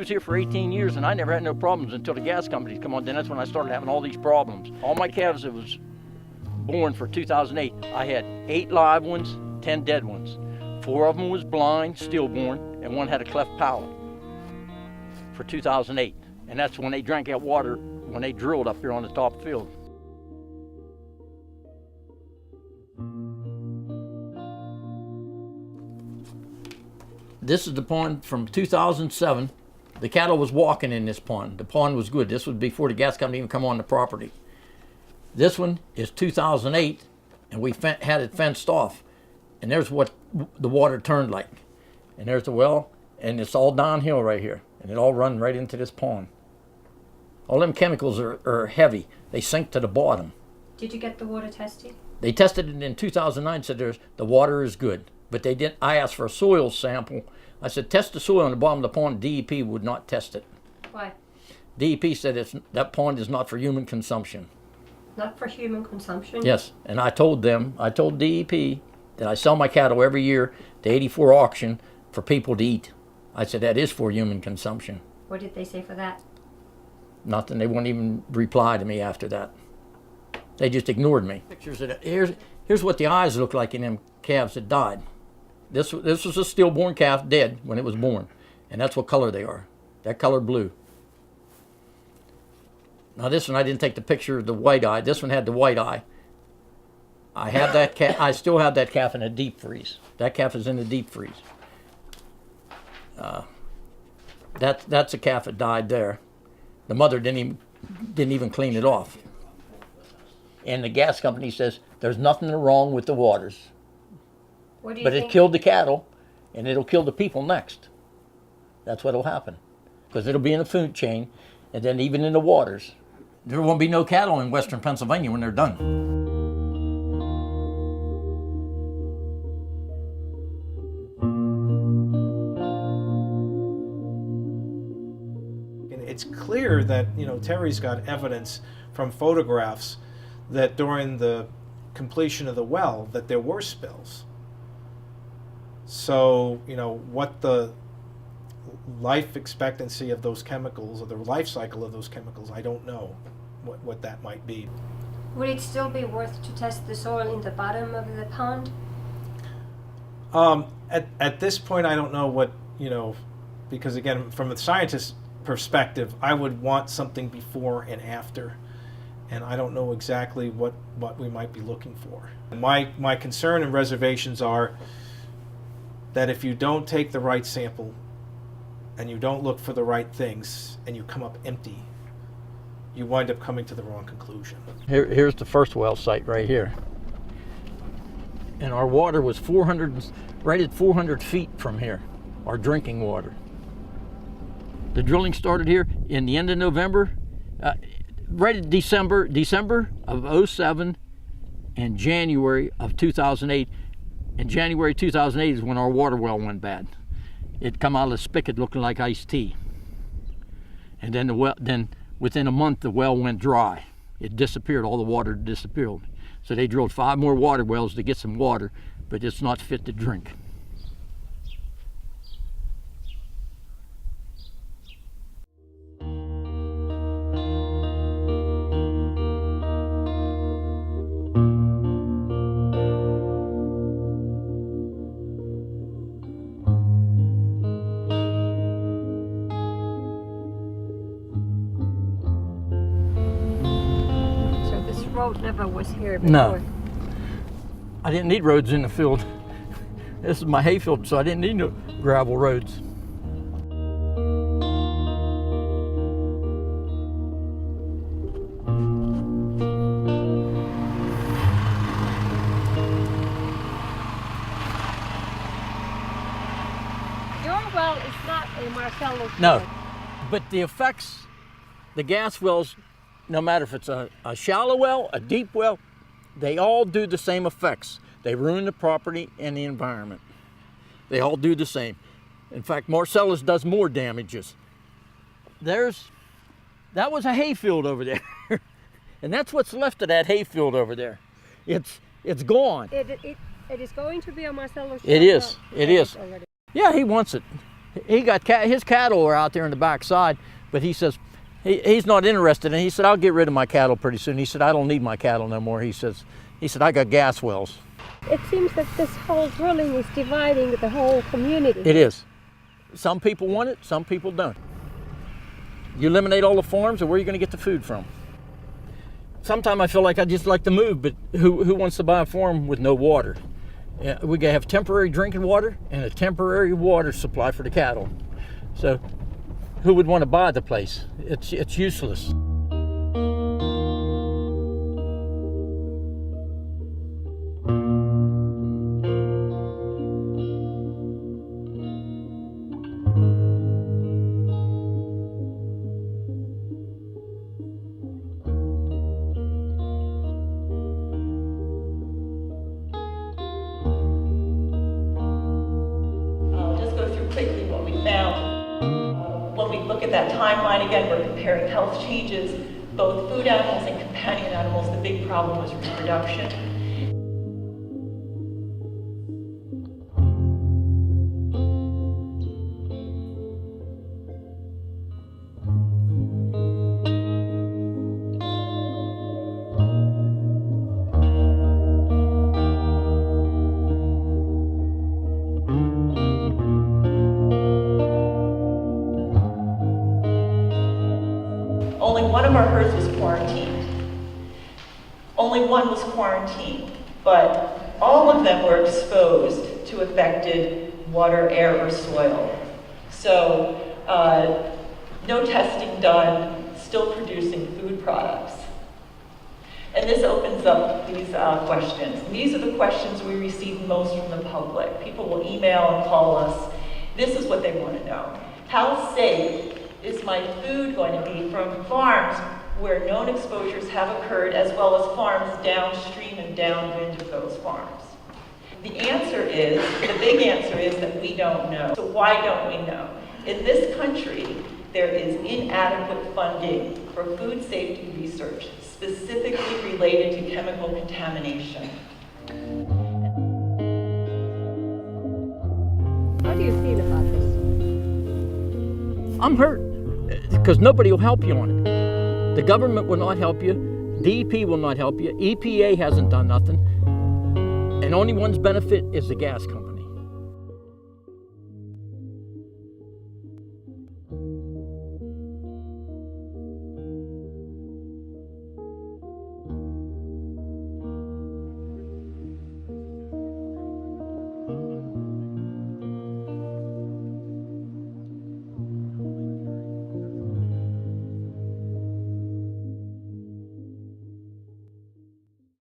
was here for 18 years and I never had no problems until the gas companies come on. Then that's when I started having all these problems. All my calves that was born for 2008, I had 8 live ones, 10 dead ones. 4 of them was blind, stillborn, and 1 had a cleft palate for 2008. And that's when they drank that water when they drilled up here on the top field. This is the pond from 2007. The cattle was walking in this pond. The pond was good. This was before the gas company even come on the property. This one is 2008, and we had it fenced off. And there's what the water turned like. And there's the well, and it's all downhill right here. And it all run right into this pond. All them chemicals are heavy. They sink to the bottom. Did you get the water tested? They tested it in 2009, said the water is good. But they didn't. I asked for a soil sample. I said, test the soil on the bottom of the pond. DEP would not test it. Why? DEP said that pond is not for human consumption. Not for human consumption? Yes, and I told DEP that I sell my cattle every year to 84 auction for people to eat. I said, that is for human consumption. What did they say for that? Nothing. They wouldn't even reply to me after that. They just ignored me. Pictures of it. Here's what the eyes look like in them calves that died. This was a stillborn calf dead when it was born. And that's what color they are. That color blue. Now this one, I didn't take the picture of the white eye. This one had the white eye. I have that calf. I still have that calf in a deep freeze. That calf is in the deep freeze. That's a calf that died there. The mother didn't even clean it off. And the gas company says there's nothing wrong with the waters. But it killed the cattle, and it'll kill the people next. That's what'll happen. Because it'll be in the food chain, and then even in the waters. There won't be no cattle in western Pennsylvania when they're done. It's clear that, Terry's got evidence from photographs that during the completion of the well that there were spills. So, what the life expectancy of those chemicals or the life cycle of those chemicals, I don't know what that might be. Would it still be worth to test the soil in the bottom of the pond? At this point, I don't know what, because again, from a scientist's perspective, I would want something before and after. And I don't know exactly what we might be looking for. My concern and reservations are that if you don't take the right sample and you don't look for the right things and you come up empty, you wind up coming to the wrong conclusion. Here's the first well site right here. And our water was right at 400 feet from here, our drinking water. The drilling started here in the end of November, right at December of 07 and January of 2008. In January 2008 is when our water well went bad. It come out of the spigot looking like iced tea. And then within a month the well went dry. It disappeared, all the water disappeared. So they drilled 5 more water wells to get some water, but it's not fit to drink. Road never was here before. No. I didn't need roads in the field. This is my hay field, so I didn't need no gravel roads. Your well is not a Marcellus. No, but the effects, the gas wells, no matter if it's a shallow well, a deep well, they all do the same effects. They ruin the property and the environment. They all do the same. In fact, Marcellus does more damages. That was a hayfield over there. And that's what's left of that hayfield over there. It's gone. It is going to be a Marcellus. It is. It is. Already. Yeah, he wants it. He got his cattle are out there in the backside, but he says he's not interested. And he said, I'll get rid of my cattle pretty soon. He said, I don't need my cattle no more. He said, I got gas wells. It seems that this whole drilling is dividing the whole community. It is. Some people want it, some people don't. You eliminate all the farms, or where are you going to get the food from? Sometimes I feel like I just like to move, but who wants to buy a farm with no water? We gotta have temporary drinking water and a temporary water supply for the cattle. So who would want to buy the place? It's useless. Quickly what we found. When we look at that timeline again, we're comparing health changes, both food animals and companion animals. The big problem was reproduction. Only one of our herds was quarantined. Only one was quarantined, but all of them were exposed to affected water, air, or soil. So no testing done, still producing food products. And this opens up these questions. And these are the questions we receive most from the public. People will email and call us. This is what they want to know. How safe is my food going to be from farms where known exposures have occurred, as well as farms downstream and downwind of those farms? The big answer is that we don't know. So why don't we know? In this country, there is inadequate funding for food safety research, specifically related to chemical contamination. How do you feel about this? I'm hurt because nobody will help you on it. The government will not help you. DEP will not help you. EPA hasn't done nothing. And only one's benefit is the gas company.